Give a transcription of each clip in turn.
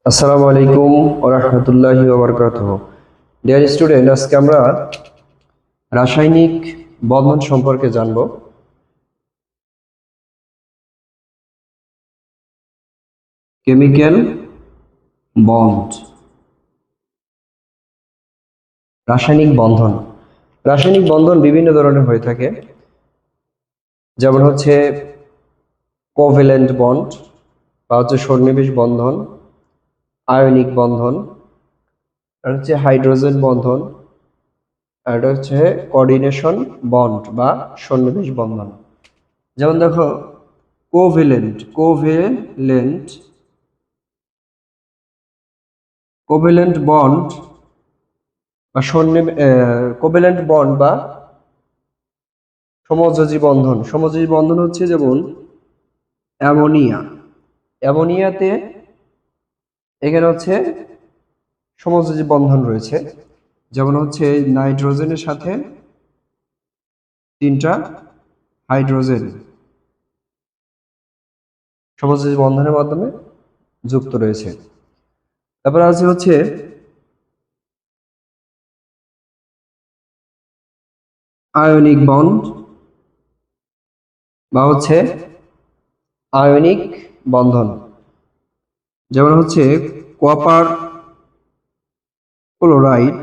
আসসালামু আলাইকুম ওয়া রাহমাতুল্লাহি ওয়া বারাকাতুহু। ডিয়ার স্টুডেন্ট, আজকে আমরা রাসায়নিক বন্ধন সম্পর্কে জানব। কেমিক্যাল বন্ড, রাসায়নিক বন্ধন। রাসায়নিক বন্ধন বিভিন্ন ধরনের হয়ে থাকে, যেমন হচ্ছে কোভ্যালেন্ট বন্ড বা হচ্ছে সন্নিবেশ বন্ধন, আয়নিক বন্ধন, আর হচ্ছে হাইড্রোজেন বন্ধন, আর এটা হচ্ছে কোঅর্ডিনেশন বন্ড বা সন্নিবেশ বন্ধন। যেমন দেখো, কোভ্যালেন্ট কোভ্যালেন্ট কোভ্যালেন্ট বন্ড বা কোভ্যালেন্ট বন্ড বা সমযোজী বন্ধন। সমযোজী বন্ধন হচ্ছে যেমন অ্যামোনিয়া। অ্যামোনিয়াতে এখানে হচ্ছে সমযোজী বন্ধন রয়েছে, যেমন হচ্ছে নাইট্রোজেনের সাথে তিনটা হাইড্রোজেন সমযোজী বন্ধনের মাধ্যমে যুক্ত রয়েছে। তারপর আছে হচ্ছে আয়নিক বন্ড বা হচ্ছে আয়নিক বন্ধন, যেমন হচ্ছে কপার ক্লোরাইড,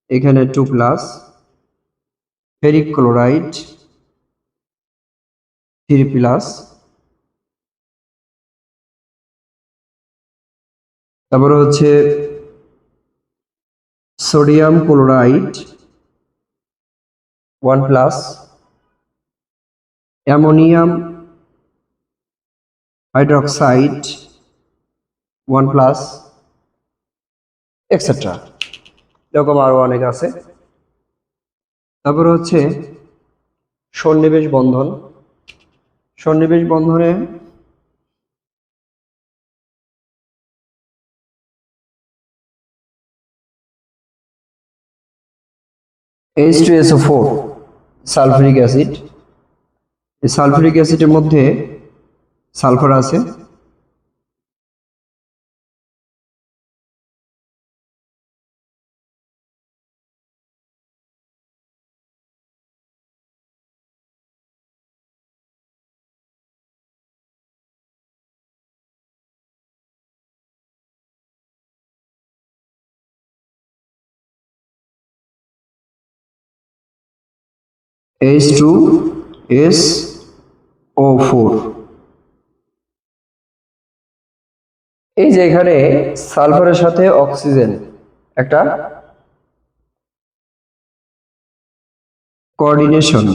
এখানে 2+, ফেরিক ক্লোরাইড 3+, তারপরে হচ্ছে sodium chloride 1+, ammonium hydroxide 1+, etcetera. এরকম আরো অনেক আছে। তারপরে হচ্ছে সন্নিবেশ বন্ধন। সন্নিবেশ বন্ধনে H2SO4 সালফুরিক অ্যাসিড, এই সালফুরিক অ্যাসিডের মধ্যে সালফার আছে। H2SO4, এই যে এখানে সালফারের সাথে অক্সিজেন একটা coordination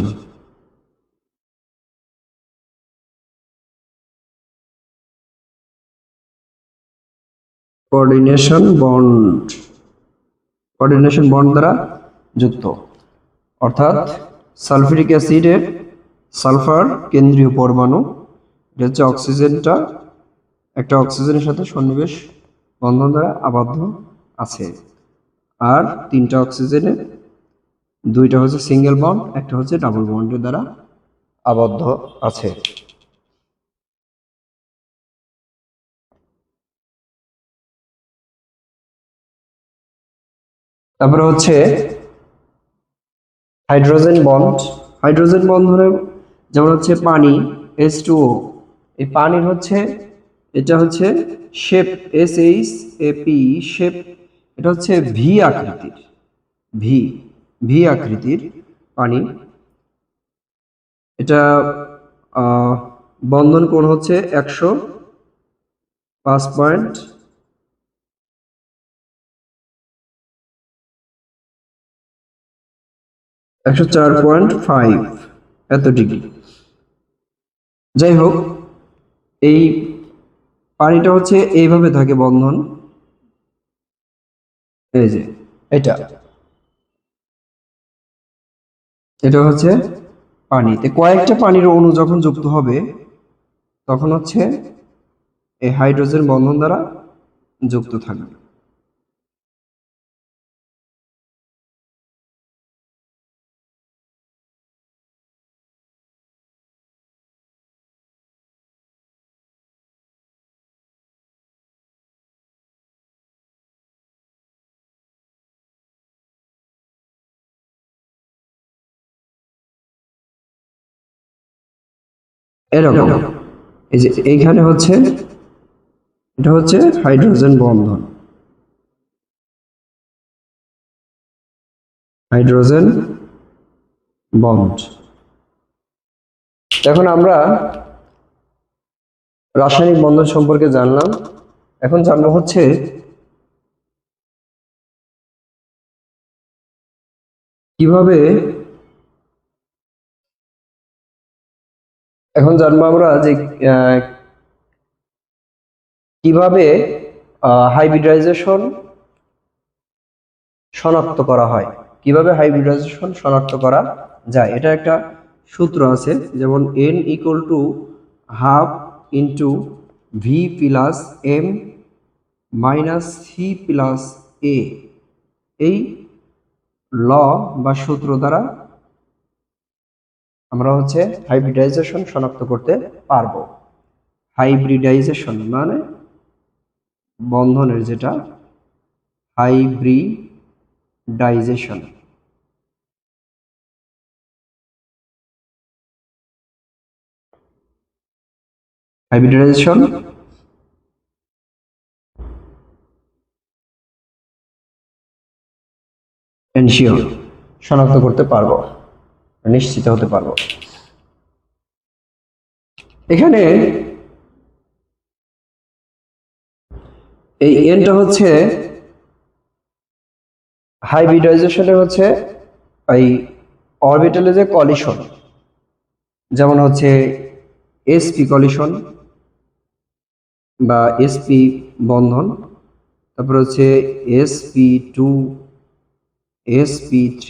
coordination bond coordination bond দ্বারা যুক্ত, অর্থাৎ সালফিউরিক অ্যাসিডের সালফার কেন্দ্রীয় পরমাণু, এটা হচ্ছে অক্সিজেনটা একটা অক্সিজেনের সাথে সন্নিবেশ বন্ধন দ্বারা আবদ্ধ আছে, আর তিনটা অক্সিজেনের দুইটা হচ্ছে সিঙ্গেল বন্ড, একটা হচ্ছে ডাবল বন্ডের দ্বারা আবদ্ধ আছে। তারপরে হচ্ছে হাইড্রোজেন বন্ড। হাইড্রোজেন বন্ধনে যেমন হচ্ছে পানি H2O, এই পানির হচ্ছে এটা হচ্ছে শেপ SHAP শেপ, এটা হচ্ছে ভি আকৃতির, ভি ভি আকৃতির পানি। এটা বন্ধন কোণ হচ্ছে 104.5 এত ডিগ্রি। যাই হোক, এই পানিটা হচ্ছে এইভাবে থাকে বন্ধন, এই যে এটা এটা হচ্ছে পানিতে কয়েকটা পানির অণু যখন যুক্ত হবে তখন হচ্ছে এই হাইড্রোজেন বন্ধন দ্বারা যুক্ত থাকবে। এরকম এই যে এইখানে হচ্ছে এটা হচ্ছে হাইড্রোজেন বন্ধন, হাইড্রোজেন বন্ড। এখন আমরা রাসায়নিক বন্ধন সম্পর্কে জানলাম। এখন জানবো হচ্ছে কিভাবে, এখন জানবো আমরা যে কিভাবে হাইব্রিডাইজেশন শনাক্ত করা হয়, কিভাবে হাইব্রিডাইজেশন শনাক্ত করা যায়। এটা একটা সূত্র আছে, যেমন n equal to half into V plus M minus C plus A. এই ল বা সূত্র দ্বারা আমরা হচ্ছে হাইব্রিডাইজেশন শনাক্ত করতে পারবো। হাইব্রিডাইজেশন মানে বন্ধনের যেটা হাইব্রিডাইজেশন। হাইব্রিডাইজেশন এনশিওর, শনাক্ত করতে পারবো, নিশ্চিত হতে পারবো। এখানে এই এনটা হচ্ছে হাইব্রিডাইজেশনের হচ্ছে এই অরবিটালে যে কলিশন, যেমন হচ্ছে sp কলিশন বা sp বন্ধন, তারপর হচ্ছে sp2 sp3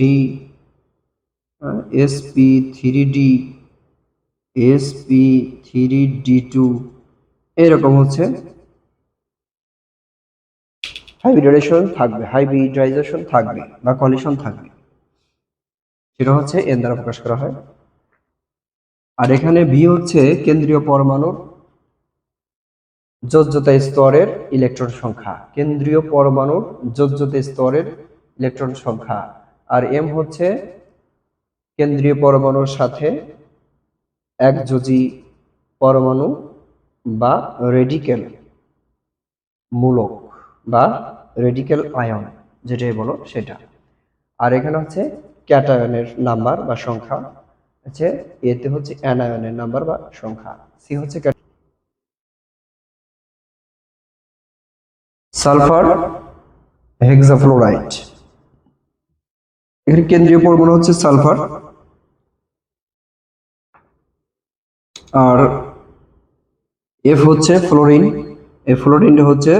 sp3d sp3d2, এরকম হচ্ছে হাইব্রিডাইজেশন থাকবে বা কলিশন থাকবে, সেটা হচ্ছে এন দ্বারা প্রকাশ করা হয়। আর এখানে ভি হচ্ছে কেন্দ্রীয় পরমাণুর যোজ্যতা স্তরের ইলেকট্রন সংখ্যা, কেন্দ্রীয় পরমাণুর যোজ্যতা স্তরের ইলেকট্রন সংখ্যা। আর এম হচ্ছে কেন্দ্রীয় পরমাণুর সাথে একযোজী পরমাণু বা রেডিকেল মূলক বা রেডিকেল আয়ন, যেটাই বলো সেটা। আর এখানে হচ্ছে ক্যাটায়নের নাম্বার বা সংখ্যা, হচ্ছে এতে হচ্ছে অ্যানায়নের নাম্বার বা সংখ্যা, সি হচ্ছে সালফার হেক্সাফ্লোরাইড। এখানে কেন্দ্রীয় পরমাণু হচ্ছে সালফার, আর এফ হচ্ছে ফ্লোরিন। এই ফ্লোরিনটা হচ্ছে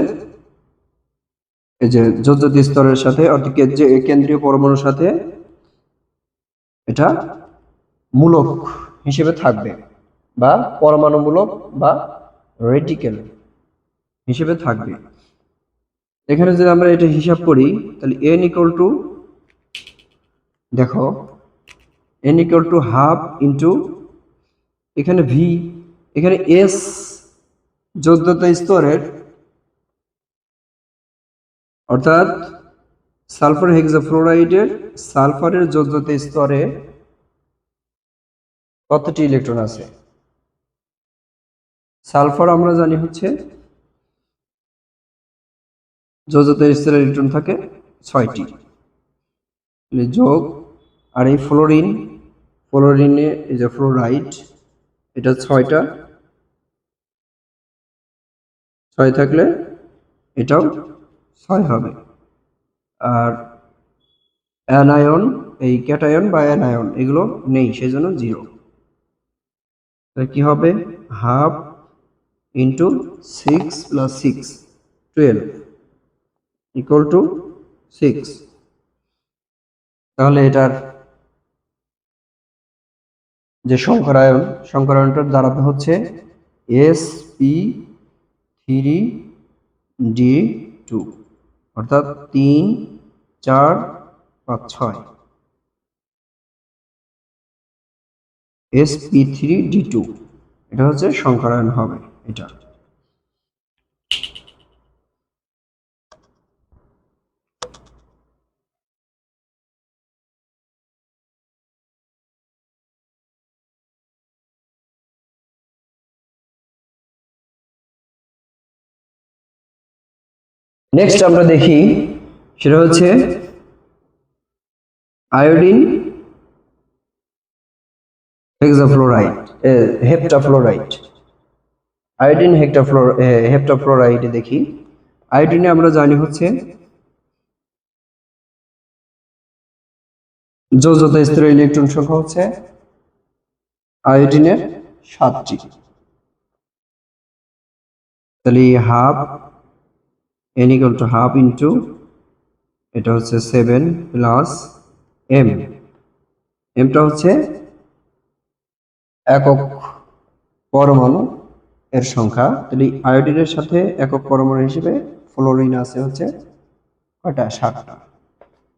এই যে যোজ্যতা স্তরের সাথে অর্থাৎ যে কেন্দ্রীয় পরমাণুর সাথে এটা মূলক হিসেবে থাকবে বা পরমাণুমূলক বা রেডিকেল হিসেবে থাকবে। এখানে যদি আমরা এটা হিসাব করি তাহলে n ইকুয়াল টু, দেখো n equal to half into এখানে ভি, এখানে এস যোজ্যতা স্তরের অর্থাৎ সালফার হেক্সাফ্লোরাইডের সালফারের যোজ্যতা স্তরে কতটি ইলেকট্রন আছে। সালফার আমরা জানি হচ্ছে যোজ্যতা স্তরে ইলেকট্রন থাকে 6টি, যোগ। আর এই ফ্লোরিন, ফ্লোরিনে এই যে ফ্লোরাইড, এটা 6টা, 6 থাকলে এটাও 6 হবে। আর অ্যানায়ন, এই ক্যাটায়ন বা অ্যানায়ন এগুলো নেই, সেই জন্য 0। তাহলে কি হবে, half into 6 plus 6 12 equal to 6। তাহলে এটার যে সংকরায়ন, সংকরায়নটার দাঁড়াতে হচ্ছে sp3d2, অর্থাৎ 3 4 5 6 sp3d2, এটা হচ্ছে সংকরায়ন হবে এটা। নেক্সট আমরা দেখি, সেটা হচ্ছে আয়োডিন হেক্সাফ্লোরাইড, হেপ্টাফ্লোরাইড। আয়োডিন হেপ্টাফ্লোরাইড দেখি। আয়োডিনে আমরা জানি হচ্ছে যোজ্যতা স্তরের ইলেকট্রন সংখ্যা হচ্ছে আয়োডিনের 7টি। তাহলে half n equal to half into এটা হচ্ছে 7 প্লাস m। এমটা হচ্ছে একক পরমাণু এর সংখ্যা। তাহলে আয়োডিনের সাথে একক পরমাণু হিসেবে ফ্লোরিন আছে হচ্ছে কয়টা? 7টা।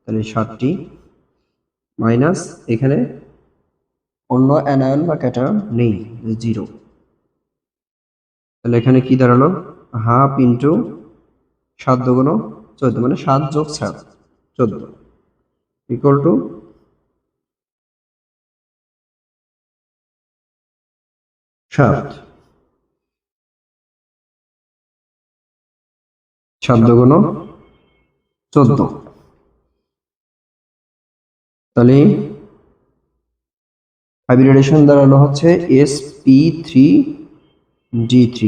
তাহলে 7টি মাইনাস এখানে অন্য অ্যানায়ন বা ক্যাটায়ন নেই, 0। তাহলে এখানে কি দাঁড়ালো? হাফ ইন্টু 7 দুগুণ 14, মানে 7 যোগ 7 14 ইকুয়াল টু 7। 7 দুগুণ 14। তাহলে হাইব্রিডেশন দাঁড়ালো হচ্ছে sp3d3।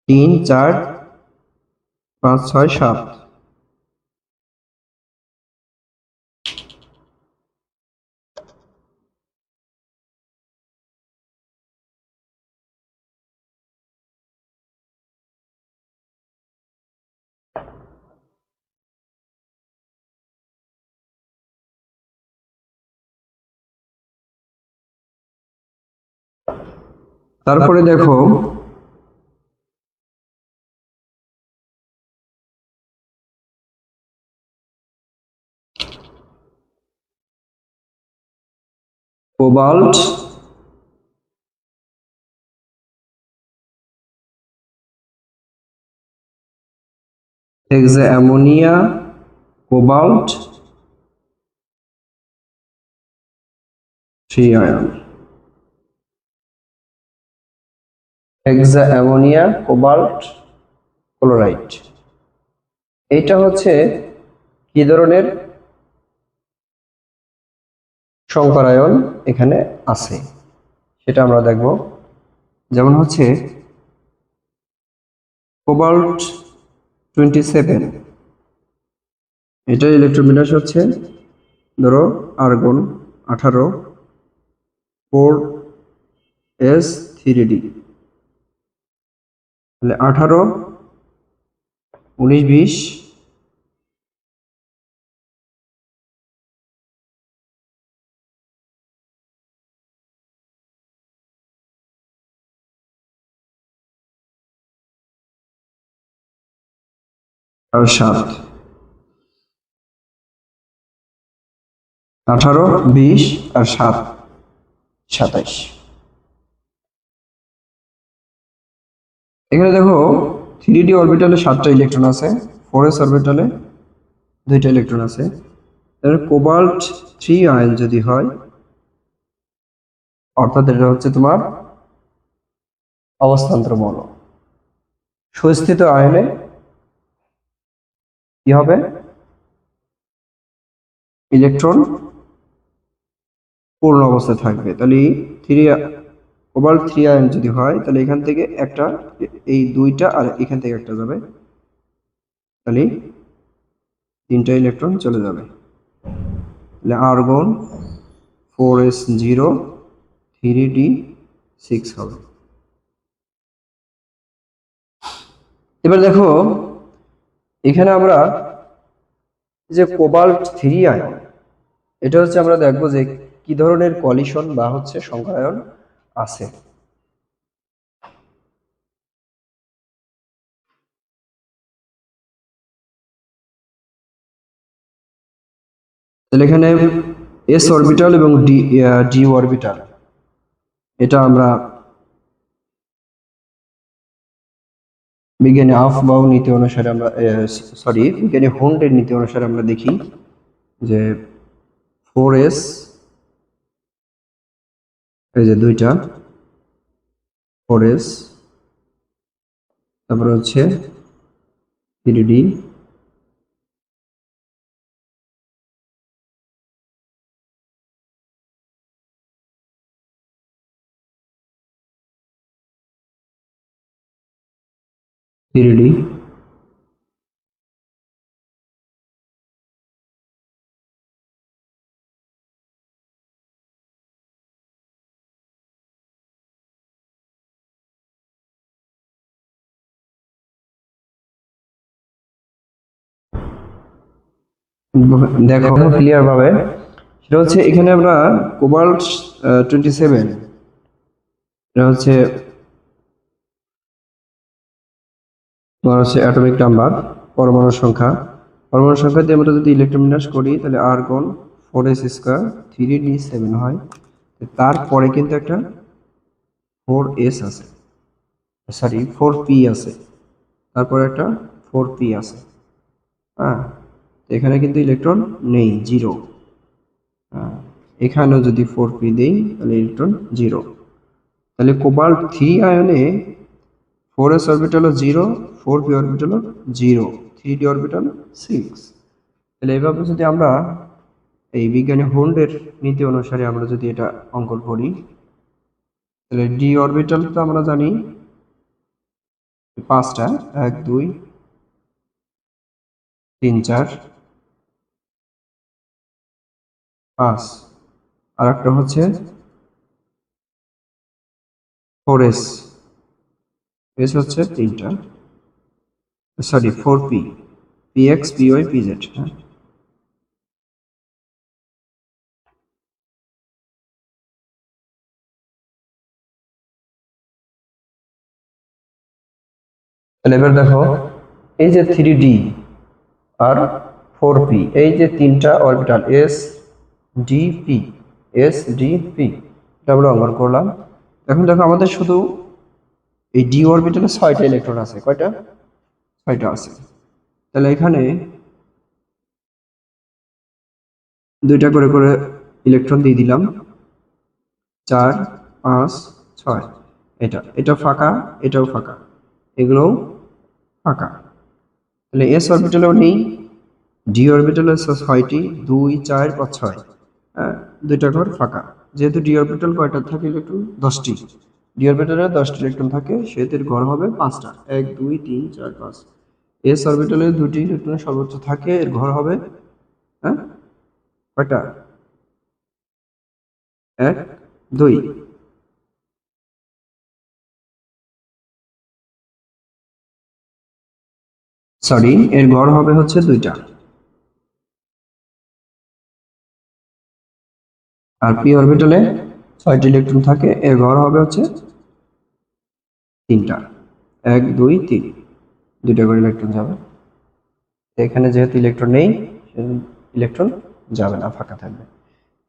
3 4 5 6 7। তারপরে দেখো কোবাল্ট হেক্সাঅ্যামোনিয়া কোবাল্ট 3 আয়ন। হেক্সাঅ্যামোনিয়া কোবাল্ট ক্লোরাইড, এটা হচ্ছে কি ধরনের সংকরায়ন এখানে আছে সেটা আমরা দেখব। যেমন হচ্ছে কোবাল্ট 27, এটার ইলেকট্রন বিন্যাস হচ্ছে ধরো আর্গন 18 4s3d। তাহলে 18 19 20 আর 7। 18 20 আর 7 27। এখানে দেখো 3d অরবিটালে 7টা ইলেকট্রন আছে, 4s অরবিটালে 2টা ইলেকট্রন আছে। তাহলে কোবাল্ট 3 আয়ন যদি হয়, অর্থাৎ এটা হচ্ছে তোমার অবস্থান্তর মৌল। সুস্থিত আয়নে কি হবে? ইলেকট্রন পূর্ণ অবস্থায় থাকবে। তাহলে 3 কোবাল্ট 3 আয়ন যদি হয়, তাহলে এখান থেকে একটা, এই 2টা আর এখান থেকে একটা যাবে, তাহলে 3টা ইলেকট্রন চলে যাবে। তাহলে আর্গন 4s0 3d6 হবে। এবার দেখো এখানে আমরা যে কোবাল্ট 3 আয়ন, এটা হচ্ছে আমরা দেখবো যে কি ধরনের কলিশন বা হচ্ছে সংকরায়ন আছে। তাহলে এখানে s অরবিটাল এবং d অরবিটাল, এটা আমরা বিজ্ঞানী আফবাউ নীতি অনুসারে আমরা বিজ্ঞানী হুন্ডের নীতি অনুসারে আমরা দেখি যে 4s, এই যে 2টা 4s, তারপরে হচ্ছে 3d, থ্রি ডি, দেখো ক্লিয়ার ভাবে, সেটা হচ্ছে এখানে আমরা কোবাল্ট 27, এটা হচ্ছে তোমার হচ্ছে অ্যাটমিক নাম্বার, পরমাণু সংখ্যা। পরমাণু সংখ্যা দিয়ে আমরা যদি ইলেকট্রন বিন্যাস করি তাহলে আর্গন 4s স্কোয়ার 3d7 হয়। তারপরে কিন্তু একটা 4s আছে, সরি 4p আছে, তারপরে একটা 4p আছে। হ্যাঁ, এখানে কিন্তু ইলেকট্রন নেই, জিরো। এখানেও যদি 4p দেই তাহলে ইলেকট্রন জিরো। তাহলে cobalt 3 আয়নে 4s orbital 0, 4p orbital 0, 3d orbital 6। তাহলে এইভাবে যদি আমরা এই বিজ্ঞানী হোল্ডের নীতি অনুসারে আমরা যদি এটা অঙ্কন করি, তাহলে ডি অরবিটাল তো আমরা জানি 5টা, 1 2 3 4 5, আর একটা হচ্ছে 4s, এস হচ্ছে 3টা, sorry 4p, px py pz। হ্যাঁ, তাহলে এবার দেখো এই যে 3d আর 4p, এই যে তিনটা orbital S DP, S DP, এটা আমরা অঙ্কন করলাম। এখন দেখো আমাদের শুধু এই ডি অরবিটালে 6টা ইলেকট্রন আছে, কয়টা? 6টা আছে। তাহলে এখানে 2টা করে করে ইলেকট্রন দিয়ে দিলাম, 4 5 6। এটা ফাঁকা, এটাও ফাঁকা, এগুলোও ফাঁকা। তাহলে এস অরবিটালেও নেই, ডি অরবিটালে 6টি, 2 4 5 6। হ্যাঁ, 2টা ঘর ফাঁকা। যেহেতু ডি অরবিটাল কয়টা থাকে ইলেকট্রন? 10টি। ডি অরবিটালে 10টি ইলেকট্রন থাকে, সেহেতু এর ঘর হবে 5টা, 1 2 3 4 5। এস অরবিটালে 2টি ইলেকট্রন সর্বোচ্চ থাকে, এর ঘর হবে হ্যাঁ কয়টা? 1 2। সরি, এর ঘর হবে হচ্ছে 2টা। আর পি অরবিটালে 6টি ইলেকট্রন থাকে, এর ঘর হবে হচ্ছে 3টা, 1 2 3। 2টা করে ইলেকট্রন যাবে। এখানে যেহেতু ইলেকট্রন নেই, ইলেকট্রন যাবে না, ফাঁকা থাকবে।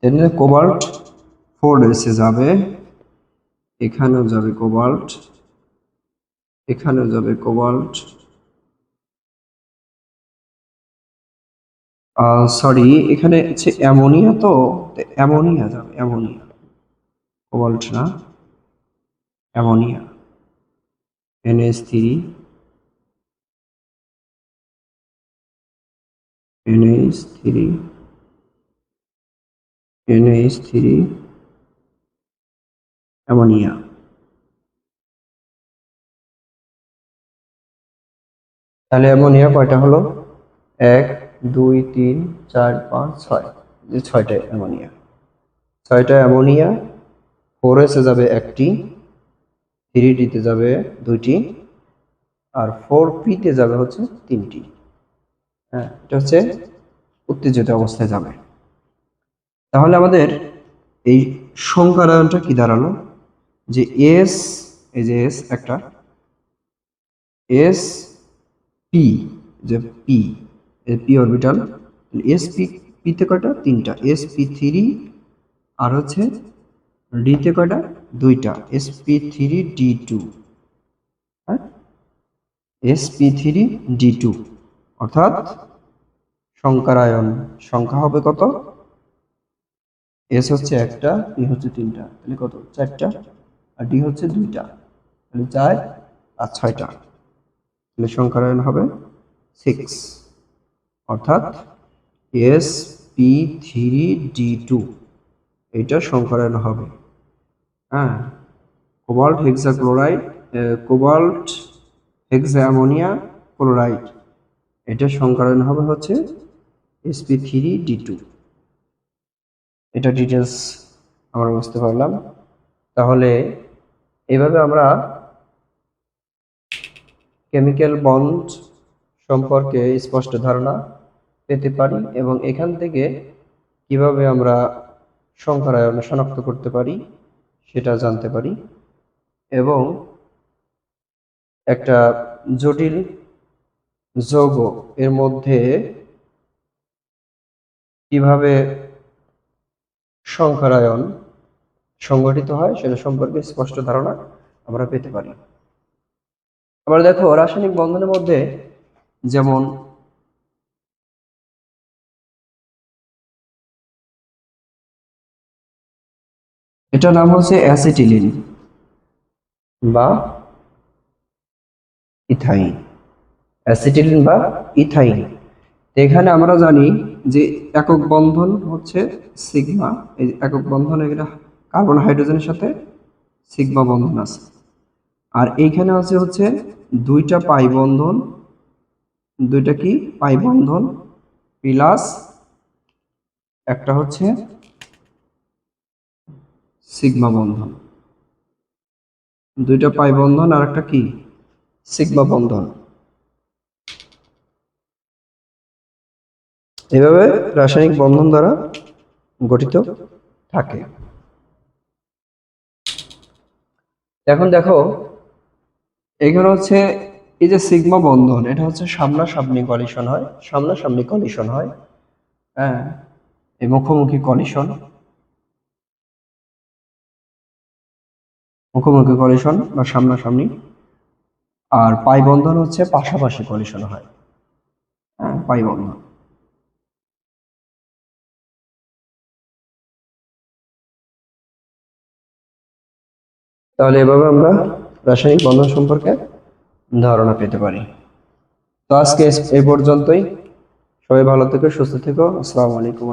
এখানে কোবাল্ট 4s এ যাবে, এখানেও যাবে কোবাল্ট, এখানেও যাবে কোবাল্ট, সরি এখানে হচ্ছে অ্যামোনিয়া, তো অ্যামোনিয়া যাবে, অ্যামোনিয়া, কোবাল্ট না, ammonia. NH3, NH3, NH3, ammonia. তাহলে অ্যামোনিয়া কয়টা হলো? 1 2 3 4 5 6, যে 6টা অ্যামোনিয়া। 6টা অ্যামোনিয়া, 4s এ যাবে 1টি, 3d তে যাবে 2টি, আর 4p তে যাবে হচ্ছে 3টি। হ্যাঁ, এটা হচ্ছে উত্তেজিত অবস্থায় যাবে। তাহলে আমাদের এই সংখ্যায়নটা কি দাঁড়ালো? যে এস, এই যে এস একটা, এস পি, যে P, P orbital, S P, পিতে কয়টা? 3টা, এস পি থ্রি, আর হচ্ছে ডিতে কয়টা? 2টা, S P three D two. হ্যাঁ, S P three D two, অর্থাৎ সংখ্যায়ন সংখ্যা হবে কত? এস হচ্ছে একটা, পি হচ্ছে 3টা, তাহলে কত? 4টা, আর ডি হচ্ছে 2টা, তাহলে 4 আর 6টা। তাহলে সংখ্যায়ন হবে সিক্স, অর্থাৎ sp3d2 এটা সংকরায়ন হবে। হ্যাঁ, কোবাল্ট হেক্সাক্লোরাইড, কোবাল্ট হেক্সা অ্যামোনিয়া ক্লোরাইড, এটা সংকরায়ন হবে হচ্ছে sp3d2। এটা ডিটেলস আমরা বুঝতে পারলাম। তাহলে এইভাবে আমরা কেমিক্যাল বন্ড সম্পর্কে স্পষ্ট ধারণা পেতে পারি এবং এখান থেকে কিভাবে আমরা সংকরায়ন শনাক্ত করতে পারি সেটা জানতে পারি, এবং একটা জটিল যৌগ এর মধ্যে কিভাবে সংকরায়ন সংগঠিত হয় সেটা সম্পর্কে স্পষ্ট ধারণা আমরা পেতে পারি। আবার দেখো, রাসায়নিক বন্ধনের মধ্যে যেমন এটার নাম হচ্ছে অ্যাসিটিলিন বা ইথাইন, অ্যাসিটিলিন বা ইথাইন। এখানে আমরা জানি যে একক বন্ধন হচ্ছে সিগমা, এই একক বন্ধন এটা কার্বন হাইড্রোজেনের সাথে সিগমা বন্ধন আছে। আর এইখানে আছে হচ্ছে দুইটা পাই বন্ধন, দুইটা কি পাই বন্ধন প্লাস একটা হচ্ছে সিগমা বন্ধন, দুইটা পাই বন্ধন আর একটা কি সিগমা বন্ধন। এভাবে রাসায়নিক বন্ধন দ্বারা গঠিত থাকে। এখন দেখো, এখানে হচ্ছে এই যে সিগমা বন্ধন, এটা হচ্ছে সামনাসামনি কলিশন হয়, সামনাসামনি কলিশন হয়। হ্যাঁ, এই মুখোমুখি কলিশন, মুখোমুখি কলিশন বা সামনাসামনি। আর পাই বন্ধন হচ্ছে পাশাপাশি কলিশন হয়। হ্যাঁ, পাই বন্ধন। তাহলে এভাবে আমরা রাসায়নিক বন্ধন সম্পর্কে ধারণা পেতে পারি। তো আজকে এই পর্যন্তই। সবাই ভালো থেকো, সুস্থ থেকো। আসসালামু আলাইকুম।